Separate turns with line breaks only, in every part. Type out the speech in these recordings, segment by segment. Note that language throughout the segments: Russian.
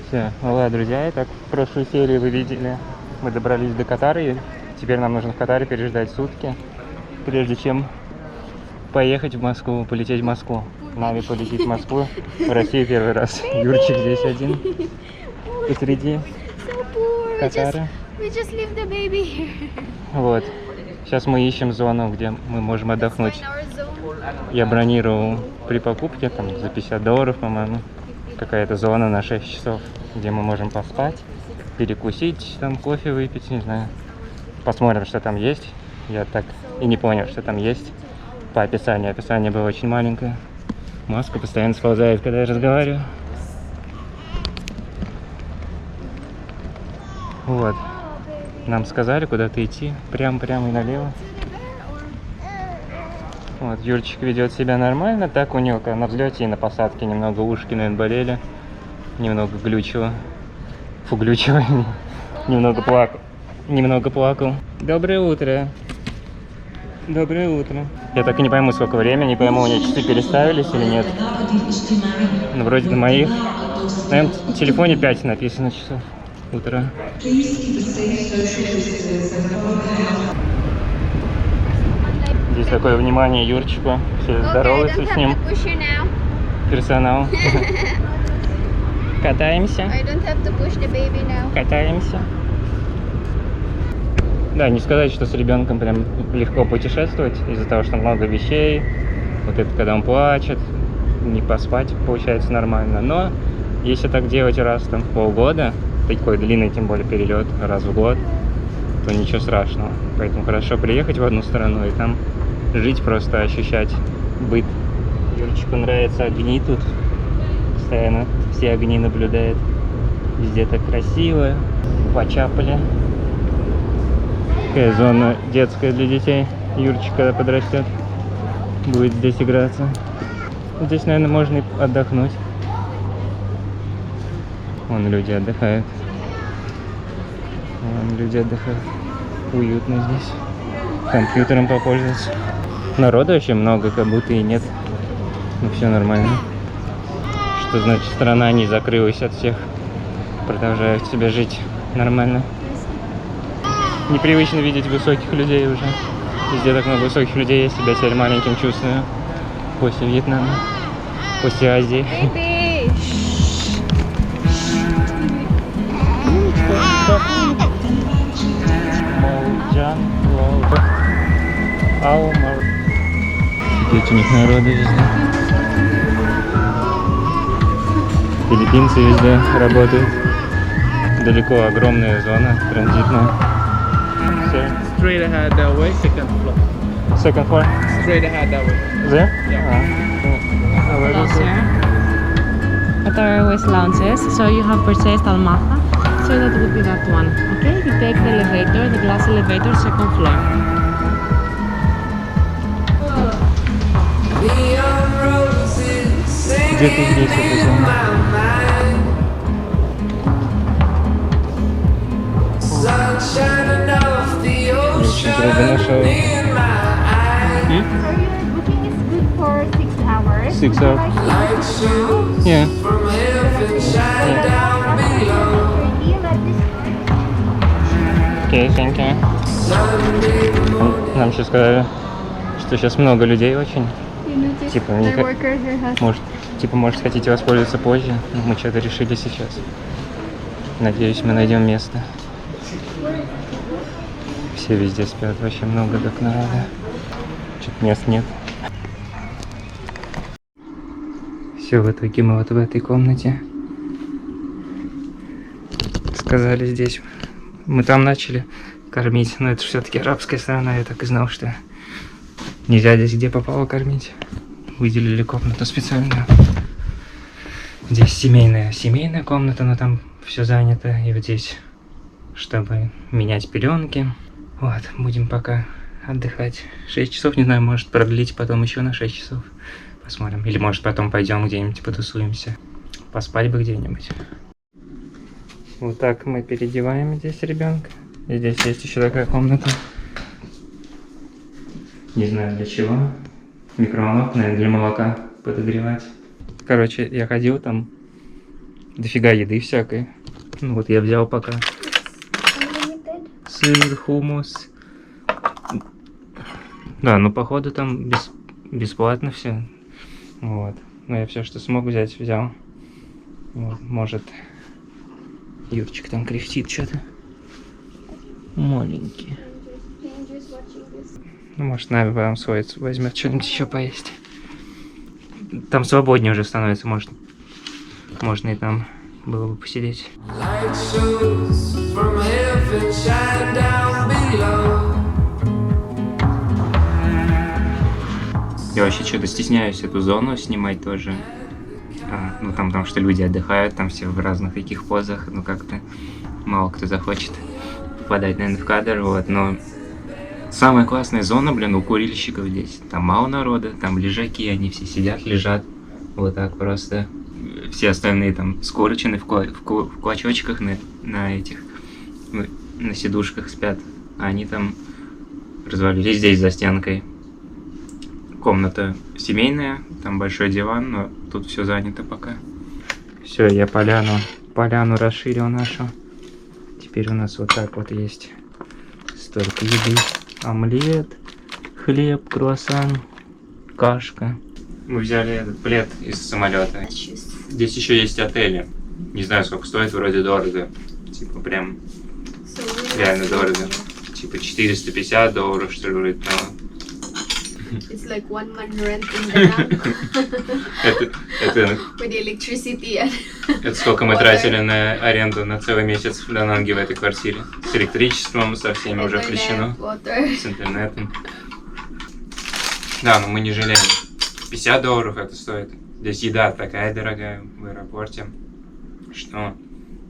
Все, ну ладно, друзья, итак, в прошлой серии вы видели, мы добрались до Катара, и теперь нам нужно в Катаре переждать сутки, прежде чем поехать в Москву, полететь в Москву. Нами полететь в Москву, в Россию первый раз. Юрчик здесь один, посреди Катара. Вот, сейчас мы ищем зону, где мы можем отдохнуть. Я бронировал при покупке, там, за $50, по-моему, какая-то зона на 6 часов, где мы можем поспать, перекусить, там, кофе выпить, не знаю. Посмотрим, что там есть. Я так и не понял, что там есть по описанию. Описание было очень маленькое. Маска постоянно сползает, когда я разговариваю. Вот. Нам сказали куда-то идти, прямо и налево. Вот, Юрчик ведет себя нормально, так у него на взлете и на посадке немного ушки, наверное, болели, немного глючило, немного плакал. Доброе утро. Доброе утро. Я так и не пойму, сколько времени, не пойму, у меня часы переставились или нет. Ну, вроде на моих, наверное, в телефоне 5 написано часов утра. Здесь такое внимание Юрчику. Все здороваются с ним. Персонал. Катаемся. Катаемся. Да, не сказать, что с ребенком прям легко путешествовать из-за того, что много вещей. Вот это когда он плачет, не поспать получается нормально. Но если так делать раз там в полгода, такой длинный, тем более перелет раз в год, то ничего страшного. Поэтому хорошо приехать в одну страну и там жить, просто ощущать быт. Юрчику нравятся огни тут. Постоянно все огни наблюдает. Везде так красиво. В Ачаполе. Такая зона детская для детей. Юрчик, когда подрастет, будет здесь играться. Здесь, наверное, можно и отдохнуть. Вон люди отдыхают. Уютно здесь. Компьютером попользоваться. Народу вообще много, как будто и нет. Ну, все нормально. Что значит, страна не закрылась от всех. Продолжают себе жить нормально. Непривычно видеть высоких людей уже. Везде так много высоких людей, я себя теперь маленьким чувствую. После Вьетнама, после Азии. Офигеть, у них народу везде. Филиппинцы везде работают. Далеко огромная зона транзитная.
Straight ahead that way, second floor.
Second floor?
Straight ahead that way.
There?
Yeah.
At our Airways lounges, so you have purchased Almaha, so that would be that one. Okay, you take the elevator, the glass elevator, second floor.
Где ты здесь это? Очень трудно нашел.
hours.
6 hours. Yeah. Окей, thank you. Нам сейчас сказали, что сейчас много людей очень. Типа, может, хотите воспользоваться позже. Но мы что-то решили сейчас. Надеюсь, мы найдем место. Все везде спят, вообще много так народа. Что-то мест нет. Все, в итоге мы вот в этой комнате. Сказали здесь. Мы там начали кормить, но это все-таки арабская страна, я так и знал, что нельзя здесь где попало кормить. Выделили комнату специальную. Здесь семейная комната, но там все занято. И вот здесь, чтобы менять пеленки. Вот, будем пока отдыхать. 6 часов, не знаю, может продлить потом еще на 6 часов. Посмотрим. Или может потом пойдем где-нибудь потусуемся. Поспать бы где-нибудь. Вот так мы переодеваем здесь ребенка. И здесь есть еще такая комната. Не знаю для чего. Микроволновка, наверное, для молока подогревать. Короче, я ходил там дофига еды всякой. Ну вот я взял пока. Сыр, хумус. Да, ну походу там бесплатно все. Вот. Но я все, что смог взять, взял. Вот, может, Юрчик там кряхтит что-то. Маленький. Ну, может, Нави вам сводится, возьмет что-нибудь еще поесть. Там свободнее уже становится, может, можно и там было бы посидеть. Я вообще что-то стесняюсь эту зону снимать тоже. Ну там, потому что люди отдыхают, там все в разных таких позах, ну как-то мало кто захочет попадать, наверное, в кадр, вот, но самая классная зона, блин, у курильщиков здесь. Там мало народа, там лежаки, они все сидят, лежат, вот так просто. Все остальные там скорчены в клочочках на этих, на сидушках спят, а они там развалились здесь за стенкой. Комната семейная, там большой диван, но тут все занято пока. Все, я поляну расширил нашу. Теперь у нас вот так вот есть столько еды. Омлет, хлеб, круассан, кашка. Мы взяли этот плед из самолета. Здесь еще есть отели. Не знаю, сколько стоит, вроде дорого. Типа прям реально дорого. Типа $450, что ли, вроде того.
It's like 1 month rent in Danang.
Это
With electricity and
это сколько мы тратили на аренду на целый месяц в Дананге в этой квартире. С электричеством, со всеми уже включено.
water.
С интернетом. Да, но мы не жалеем. $50 это стоит. Здесь еда такая дорогая в аэропорте, что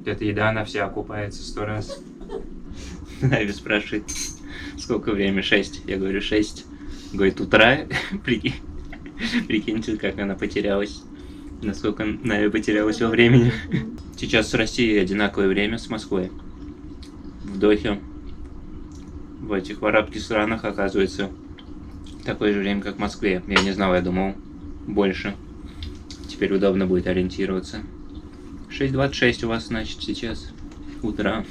эта еда на вся окупается 100 раз. Нави спрашивает, сколько время? 6. Я говорю 6. Говорит, утра. Прикиньте, как она потерялась. Насколько Нави потерялась во времени. Сейчас с Россией одинаковое время с Москвой. В Дохе. В этих арабских странах, оказывается, такое же время, как в Москве. Я не знал, я думал больше. Теперь удобно будет ориентироваться. 6:26 у вас, значит, сейчас утро.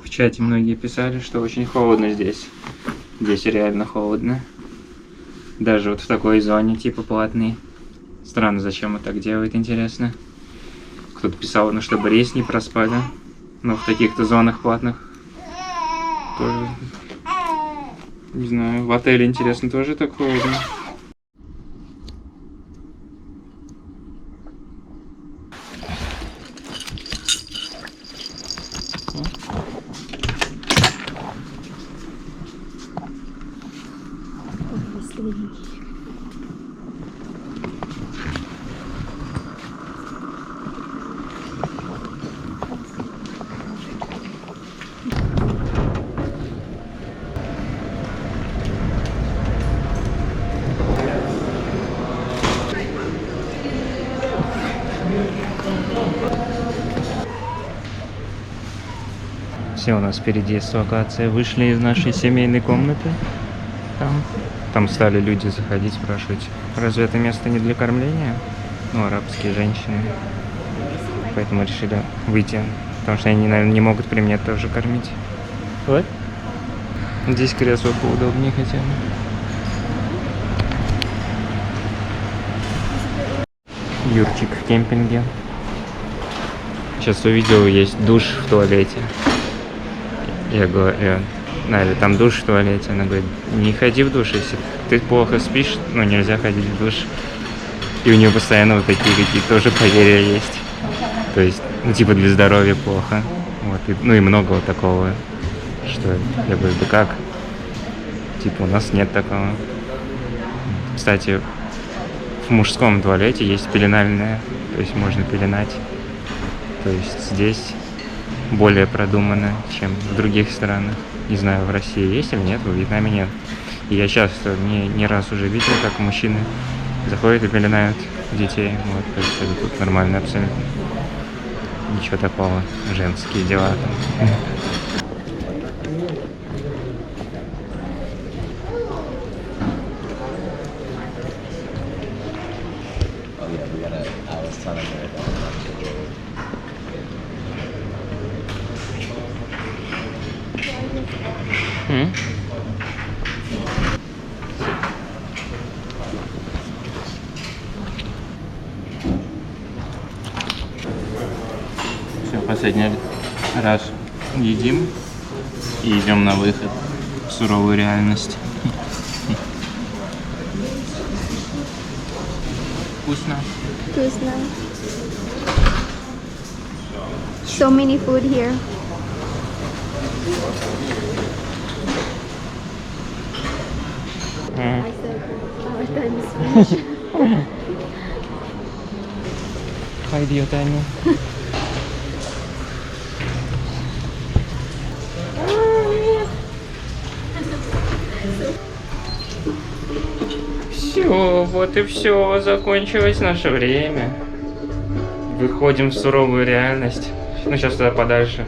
В чате многие писали, что очень холодно здесь. Здесь реально холодно. Даже вот в такой зоне, типа платной. Странно, зачем он так делает, интересно. Кто-то писал, ну чтобы рейс не проспали. Но в таких-то зонах платных тоже. Не знаю, в отеле, интересно, тоже так холодно. Все, у нас впереди есть локация. Вышли из нашей семейной комнаты. Там стали люди заходить, спрашивать, разве это место не для кормления? Ну, арабские женщины. Поэтому решили выйти. Потому что они, наверное, не могут при мне тоже кормить. Вот. Здесь кресло поудобнее хотя бы. Юрчик в кемпинге. Сейчас увидел, есть душ в туалете. Я говорю, Нави, там душ в туалете. Она говорит, не ходи в душ, если ты плохо спишь, ну нельзя ходить в душ. И у нее постоянно вот такие какие-то тоже поверья есть. То есть, ну типа для здоровья плохо. Вот, и, ну и много вот такого, что я говорю, да как? Типа у нас нет такого. Кстати, в мужском туалете есть пеленальная, то есть можно пеленать. То есть здесь более продумано, чем в других странах. Не знаю, в России есть или нет, в Вьетнаме нет. И я часто не раз уже видел, как мужчины заходят и пеленают детей. Вот, то есть это тут нормально абсолютно. Ничего такого, женские дела там. Все, последний раз едим и идем на выход в суровую реальность. Вкусно.
Who's now? So many food here. I said our time is finished.
Пойдет Таня. Все, вот и все, закончилось наше время. Выходим в суровую реальность. Ну, сейчас туда подальше.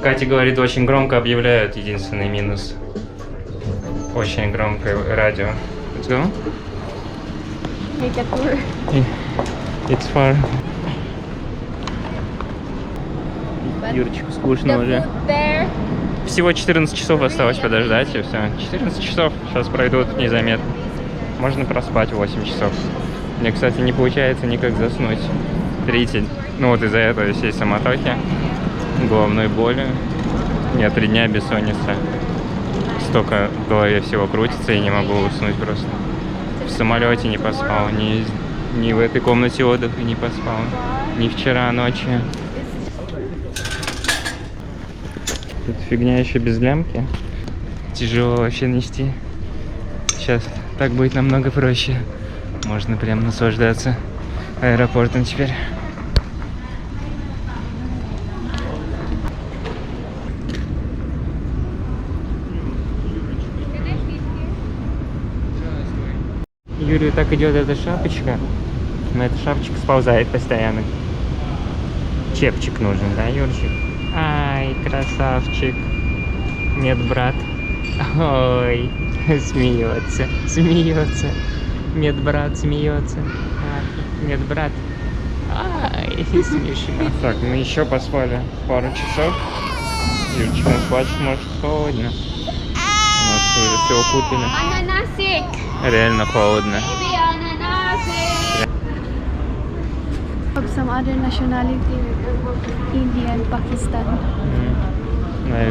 Катя говорит, очень громко объявляют, единственный минус. Очень громкое радио. Let's go.
Take a tour.
It's far. Юрчику скучно уже.
Food there.
Всего 14 часов осталось подождать, и все. 14 часов сейчас пройдут незаметно. Можно проспать 8 часов. Мне, кстати, не получается никак заснуть. 30. Ну вот из-за этого всей самотохи, головной боли. Я 3 дня бессонница. Столько в голове всего крутится, и не могу уснуть просто. В самолете не поспал, ни в этой комнате отдыха не поспал, ни вчера ночью. Тут фигня еще без лямки. Тяжело вообще нести. Сейчас так будет намного проще. Можно прям наслаждаться аэропортом теперь. Юрию так идет эта шапочка, но эта шапочка сползает постоянно. Чепчик нужен, да, Юрчик? Ай, красавчик. Нет, брат. Ой, смеется, смеется. Нет, брат, смеется. Нет, брат. Ай, смешно. Так, мы еще поспали пару часов. Юрчик нас плачет, может, холодно. У нас уже все укутали.
Ananasik.
Реально холодно.
Baby ananasik. Of some other nationality, Indian, Pakistan.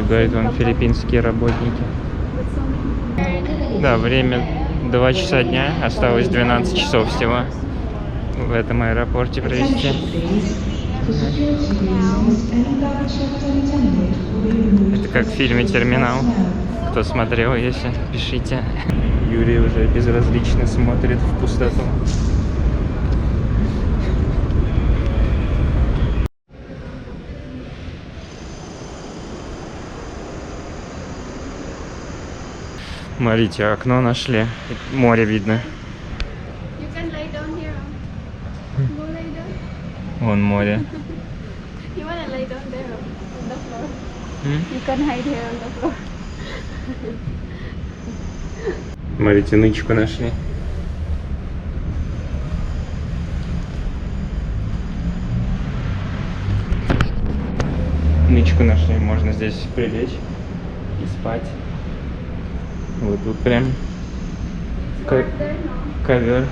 Говорит, вон филиппинские работники. Да, время 2 часа дня, осталось 12 часов всего в этом аэропорте провести. Это как в фильме «Терминал». Кто смотрел, если, пишите. Юрий уже безразлично смотрит в пустоту. Смотрите, окно нашли. Море видно.
You can lay down here. Go lay down.
Вон море.
You wanna lay down there on the floor? You can hide here on the floor.
Смотрите, нычку нашли. Нычку нашли, можно здесь прилечь и спать. Вот тут прям ковер.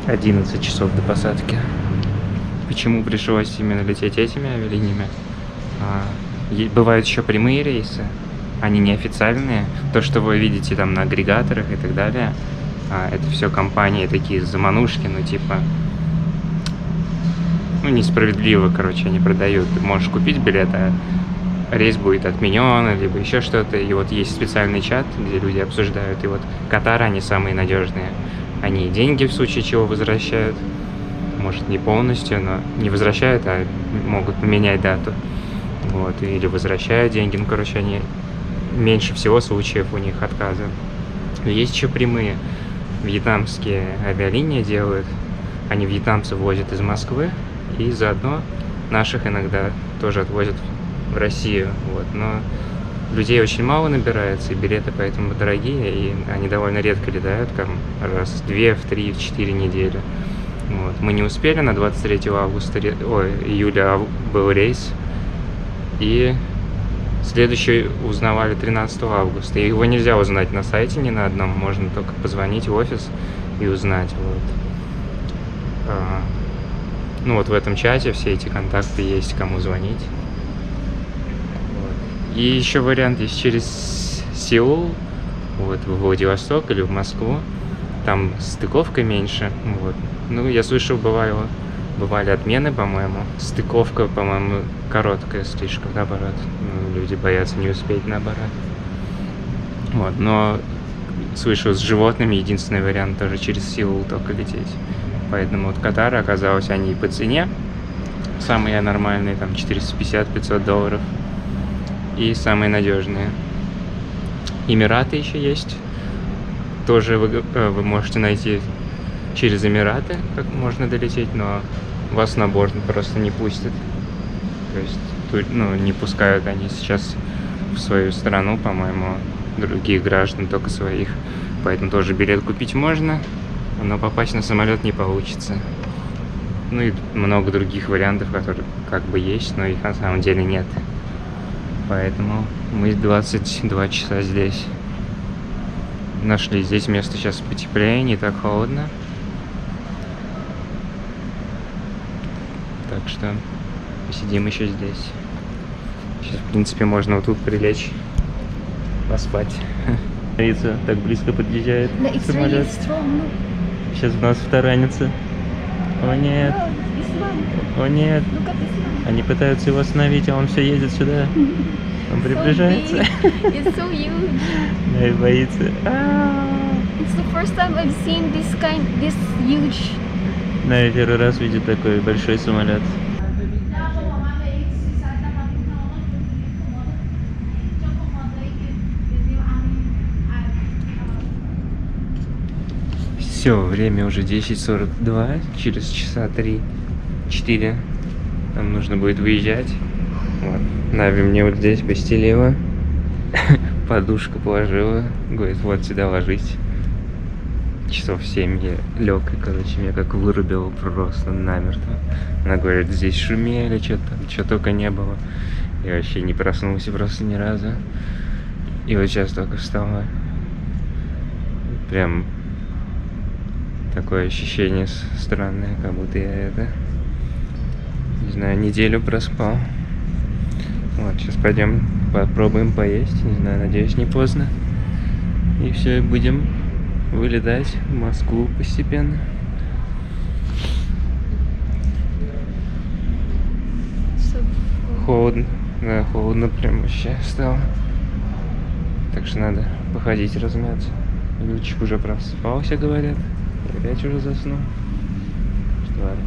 11 часов до посадки. Почему пришлось именно лететь этими авиалиниями? Бывают еще прямые рейсы, они неофициальные. То, что вы видите там на агрегаторах и так далее, это все компании такие заманушки, ну типа, ну несправедливо, короче, они продают. Ты можешь купить билет, а рейс будет отменен, либо еще что-то. И вот есть специальный чат, где люди обсуждают. И вот Катар, они самые надежные. Они деньги в случае чего возвращают. Может, не полностью, но не возвращают, а могут поменять дату. Вот, или возвращают деньги. Ну, короче, они меньше всего случаев у них отказа. Есть еще прямые. Вьетнамские авиалинии делают. Они вьетнамцев возят из Москвы. И заодно наших иногда тоже отвозят в Россию. Вот, но людей очень мало набирается, и билеты поэтому дорогие, и они довольно редко летают, там раз в 2, в 3, в 4 недели. Вот. Мы не успели, на 23 июля был рейс, и следующий узнавали 13 августа. И его нельзя узнать на сайте ни на одном, можно только позвонить в офис и узнать. Вот. Ну вот в этом чате все эти контакты есть, кому звонить. Вот. И еще вариант есть через Сеул, вот, в Владивосток или в Москву. Там стыковка меньше. Вот. Ну, я слышал, бывали отмены, по-моему. Стыковка, по-моему, короткая слишком, наоборот. Ну, люди боятся не успеть, наоборот. Вот, но слышал, с животными единственный вариант тоже через Сеул только лететь. Поэтому вот Катар оказалось, они и по цене. Самые нормальные, там, $450-500. И самые надежные. Эмираты еще есть. Тоже вы можете найти через Эмираты, как можно долететь, но вас на борт просто не пустят. То есть, ну, не пускают они сейчас в свою страну, по-моему, других граждан, только своих. Поэтому тоже билет купить можно, но попасть на самолет не получится. Ну и много других вариантов, которые как бы есть, но их на самом деле нет. Поэтому мы 22 часа здесь. Нашли здесь место сейчас потеплее, не так холодно. Так что посидим еще здесь. Сейчас, в принципе, можно вот тут прилечь, поспать. Смотрите, так близко подъезжает самолет. Сейчас у нас вторанится. О нет! О нет! Они пытаются его остановить, а он все едет сюда. Он приближается.
It's so huge.
Да, и боится.
It's the first time I've seen this huge.
Да, я первый раз видел такой большой самолет. Все, время уже 10:42, через часа 3-4 нам нужно будет выезжать. Вот. Нави мне вот здесь постелила, подушку положила, говорит, вот сюда ложись. Часов 7 я лег, и, короче, меня как вырубило просто намертво. Она говорит, здесь шумели, что только не было. Я вообще не проснулся просто ни разу. И вот сейчас только встала. Прям такое ощущение странное, как будто я не знаю, неделю проспал. Вот, сейчас пойдем попробуем поесть, не знаю, надеюсь, не поздно. И все, будем вылетать в Москву постепенно. Холодно, да, холодно прям вообще стало. Так что надо походить, размяться. Лючик уже просыпался, говорят. И опять уже заснул. Что ладно.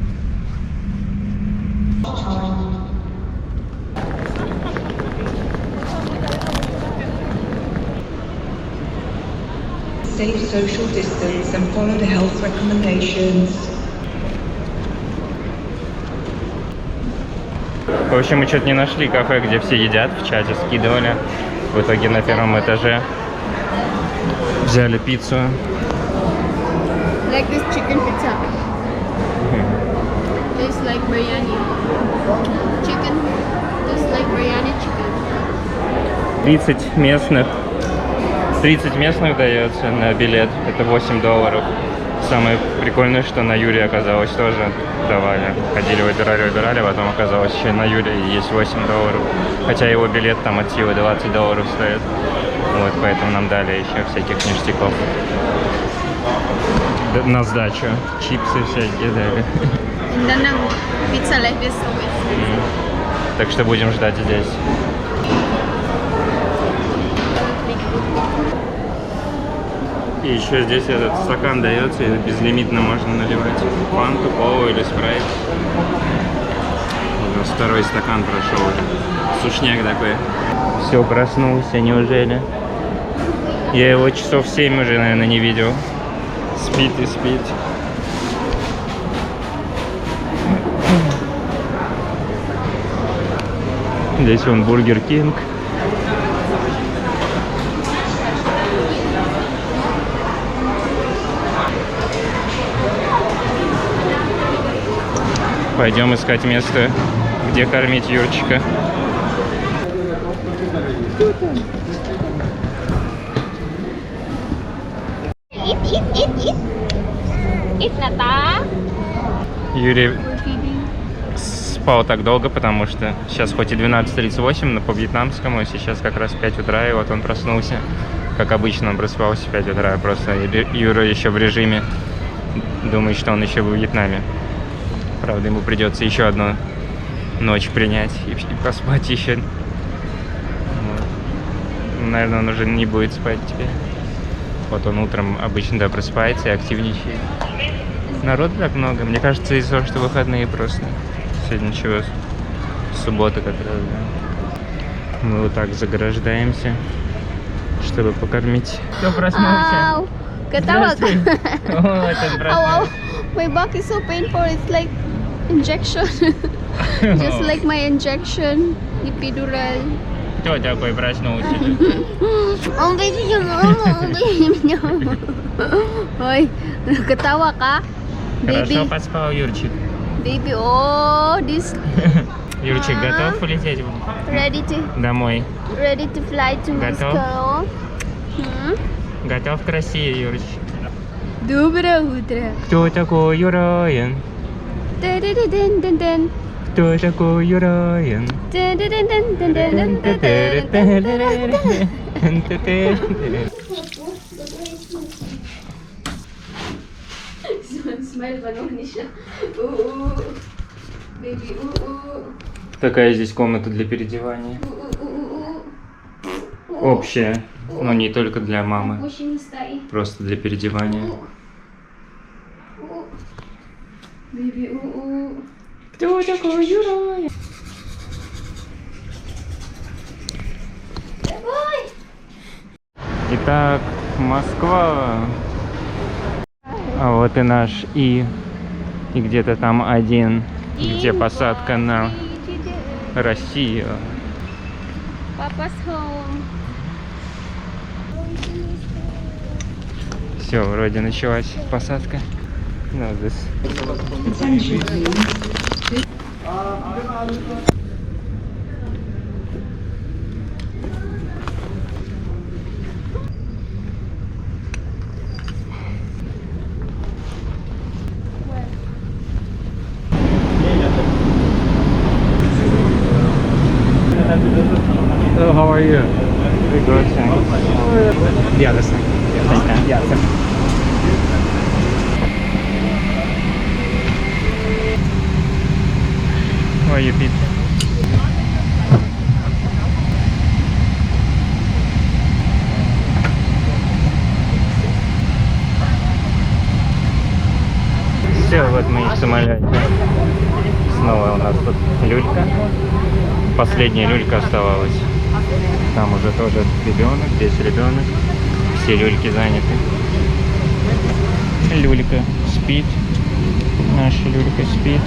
Safe social distance and follow the health recommendations.
В общем, мы что-то не нашли кафе, где все едят, в чате скидывали. В итоге на первом этаже взяли пиццу.
Like this chicken pizza. Tastes like biryani. Chicken. Tastes like biryani chicken.
30 местных дается на билет, это $8. Самое прикольное, что на Юре оказалось тоже давали. Ходили, выбирали, а потом оказалось еще на Юре есть $8. Хотя его билет там от силы $20 стоит. Вот, поэтому нам дали еще всяких ништяков. На сдачу. Чипсы всякие дали.
And then pizza like this always.
Так что будем ждать здесь. И еще здесь этот стакан дается, и безлимитно можно наливать фанту, колу или спрайт. У нас второй стакан прошел уже. Сушняк такой. Все, проснулся, неужели? Я его часов 7 уже, наверное, не видел. Спит и спит. Здесь вон Бургер Кинг. Пойдем искать место, где кормить Юрчика. Юрий спал так долго, потому что сейчас хоть и 12:38, но по вьетнамскому сейчас как раз 5 утра, и вот он проснулся. Как обычно, он просыпался в 5 утра, просто Юра еще в режиме, думает, что он еще во Вьетнаме. Правда, ему придется еще одну ночь принять и поспать еще. Вот. Наверное, он уже не будет спать теперь. Вот он утром обычно, да, просыпается и активничает. Народу так много. Мне кажется, из-за того, что выходные просто. Сегодня чего? Суббота как раз, да. Мы вот так заграждаемся, чтобы покормить. Кто проснулся?
Ow! Katawag.
Здравствуй. Вот он
Ow,
проснулся.
my back is so painful. It's like injection. Just like my injection. Epidural.
Кто такой проснулся?
Ang baby niya, mama. Hoy, katawa ka?
Хорошо
Baby,
поспал Юрчик.
baby, oh, this
Юрчик, готов полететь
ready
домой?
to fly to
Готов?
Moscow.
Готов к России, Юрчик?
Доброе утро.
Кто такой Юрайен?
Дэн-дэн-дэн-дэн-дэн.
Кто такой Юрайен?
Дэн-дэн-дэн-дэн-дэн-дэн-дэн-дэн. Smile ba naman siya? Oo. Baby, oo.
Такая здесь комната для переодевания. Общая, но не только для мамы.
Pushing stay.
Просто для переодевания.
Baby, oo.
Кто такой Юрайен?
Boy!
Итак, Москва. А вот и наш И где-то там один, где посадка на Россию.
Papa's home.
Все, вроде началась посадка. No, this.
Hello, how are you?
Good, thanks.
Yeah, that's fine. Yeah, thank you.
Why you beat? Все, вот мы и в самолете. Снова у нас тут люлька. Последняя люлька оставалась. Там уже тоже ребенок, здесь ребенок. Все люльки заняты. Люлька спит. Наша люлька спит.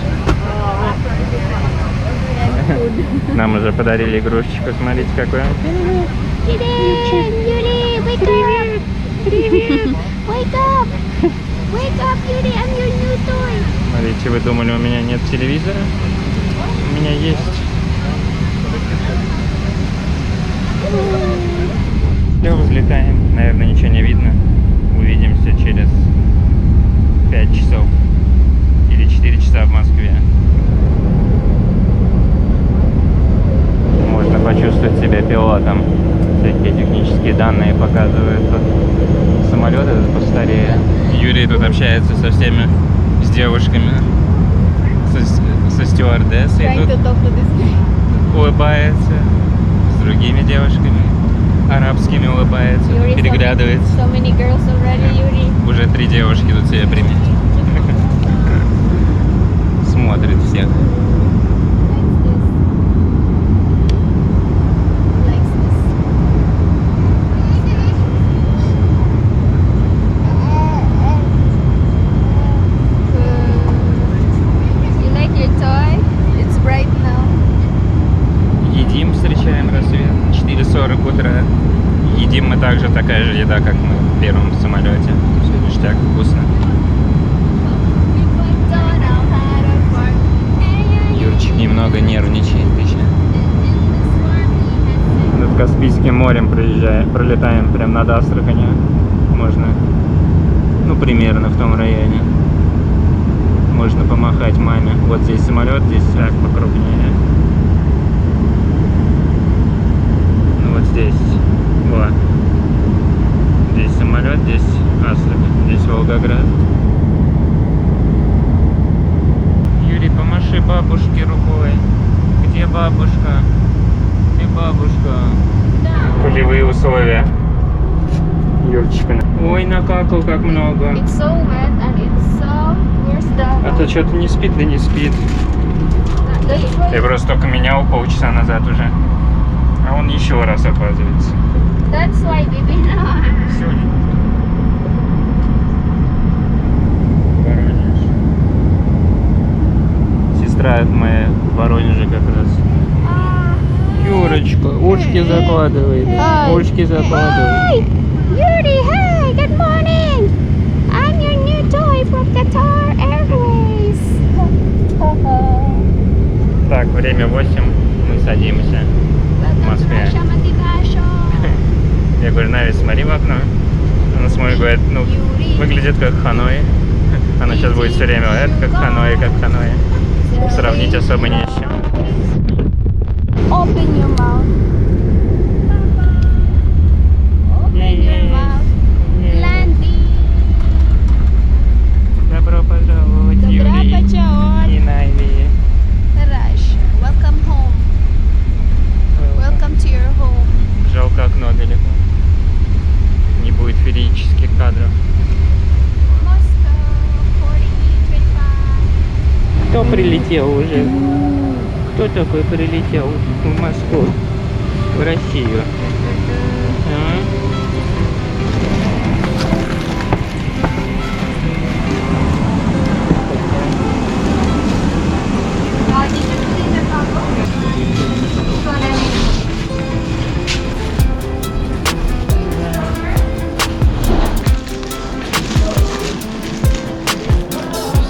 Нам уже подарили игрушечку. Смотрите, какой он.
Yuri, wake up! Wake up! Wake up, Yuri, I'm your new toy!
Смотрите, вы думали, у меня нет телевизора? У меня есть. Все, взлетаем. Наверное, ничего не видно. Увидимся через 5 часов. Или 4 часа в Москве. Можно почувствовать себя пилотом. Всякие технические данные показывают. Тут самолет этот постарее. Юрий тут общается со всеми, с девушками, со стюардессой.
Trying
Тут
to talk to this guy.
улыбается с другими девушками, арабскими улыбается,
Yuri,
переглядывается.
So many girls already, Yuri.
Уже 3 девушки тут себя приметили. Смотрит всех.
Likes this. You like your toy? It's bright now.
Едим, встречаем рассвет. 4:40 утра. Едим мы также такая же еда, как мы в первом самолете. Все ништяк, вкусно. немного нервничает еще. Над Каспийским морем пролетаем прям над Астраханью. Можно, ну, примерно в том районе. Можно помахать маме. Вот здесь самолет, здесь фляг покрупнее. Ну вот здесь. Вот. Здесь самолет, здесь Астрахань, здесь Волгоград. Юрий, помаши бабушке рукой. Где бабушка? Где бабушка? Полевые условия. Юрчика. Ой, накакал как много.
It's so wet and it's so... Where's the...
А то что-то не спит, да не спит. Я просто только менял полчаса назад уже. А он еще раз оказывается.
That's why, baby.
Все. Воронеж. Сестра моя в Воронеже как раз. Юрочка, ушки закладывает. Ушки закладывает.
Yuri, hi, good morning. I'm your new toy from Qatar Airways.
Так, время 8, мы садимся в Москве. Я говорю, Нави, смотри в окно. Она смотрит, говорит, ну, выглядит как Ханой. Она сейчас будет все время, это как Ханой, как Ханой. Сравнить особо не с чем.
Open your mouth. Open your mouth. Landing.
Добро пожаловать, Юрий и Нави.
Russia. Welcome home. Welcome to your home.
Жалко, окно далеко. Не будет феерических кадров.
Moscow, 4025.
Кто прилетел уже? Кто такой прилетел в Москву? В Россию? А?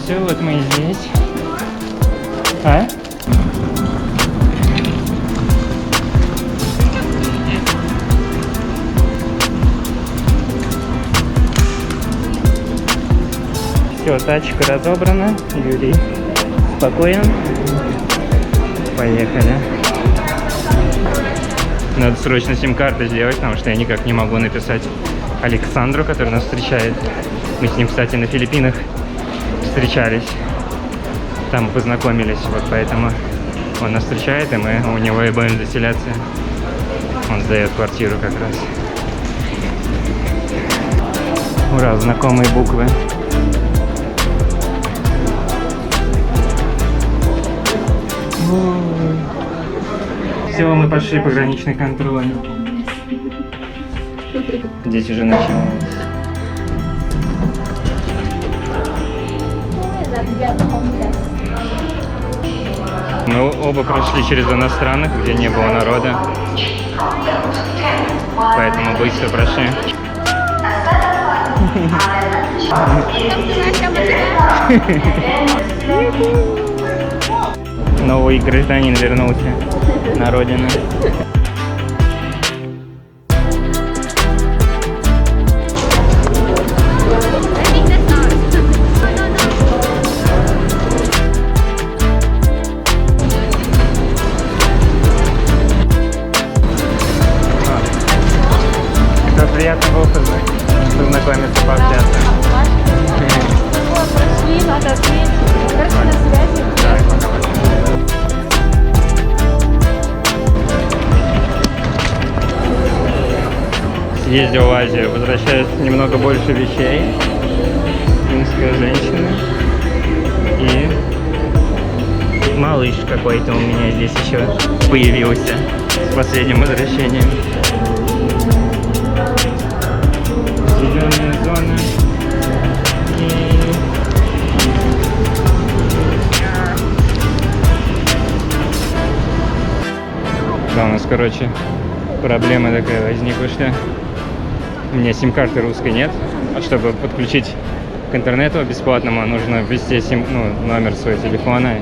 Все, вот мы и здесь. А? Все, тачка разобрана. Юрий спокоен. Поехали. Надо срочно сим-карту сделать, потому что я никак не могу написать Александру, который нас встречает. Мы с ним, кстати, на Филиппинах встречались. Там познакомились, вот поэтому он нас встречает, и мы у него и будем заселяться. Он сдает квартиру как раз. Ура, знакомые буквы. Все, мы пошли пограничный контроль. Здесь уже началось. Мы оба прошли через иностранных, где не было народа. Поэтому быстро прошли. Новый гражданин вернулся на родину. Приятно было познакомиться, пообщаться.
Прошли, надо ответить. Хорошо, на связи.
Да, пока-пока. Съездил в Азию, возвращаюсь немного больше вещей. Финская женщина. И малыш какой-то у меня здесь еще появился с последним возвращением. Зеленая зона. Да, у нас, короче, проблема такая возникла, что у меня сим-карты русской нет, а чтобы подключить к интернету бесплатному, нужно ввести номер своего телефона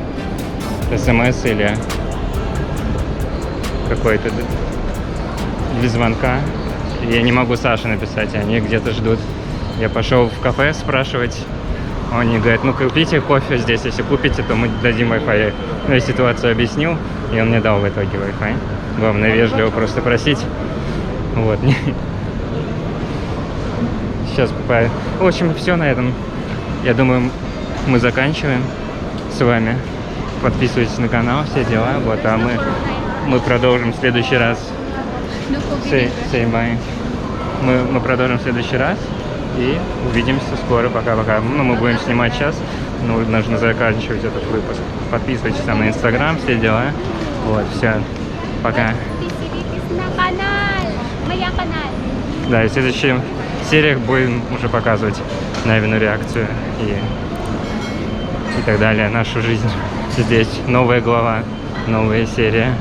СМС или какой-то без звонка. Я не могу Саше написать, они где-то ждут. Я пошел в кафе спрашивать. Они говорят, ну купите кофе здесь, если купите, то мы дадим Wi-Fi. Ну, я ситуацию объяснил, и он мне дал в итоге Wi-Fi. Главное вежливо просто просить. Вот. Сейчас в общем, все на этом. Я думаю, мы заканчиваем с вами. Подписывайтесь на канал, все дела. Вот, а мы продолжим в следующий раз. Say bye. Мы продолжим в следующий раз. И увидимся скоро. Пока-пока. Ну, мы будем снимать сейчас. Но нужно заканчивать этот выпуск. Подписывайтесь там на Инстаграм, все дела. Вот, все. Пока. Да, и в следующих сериях будем уже показывать Навину реакцию и так далее. Нашу жизнь здесь. Новая глава, новая серия.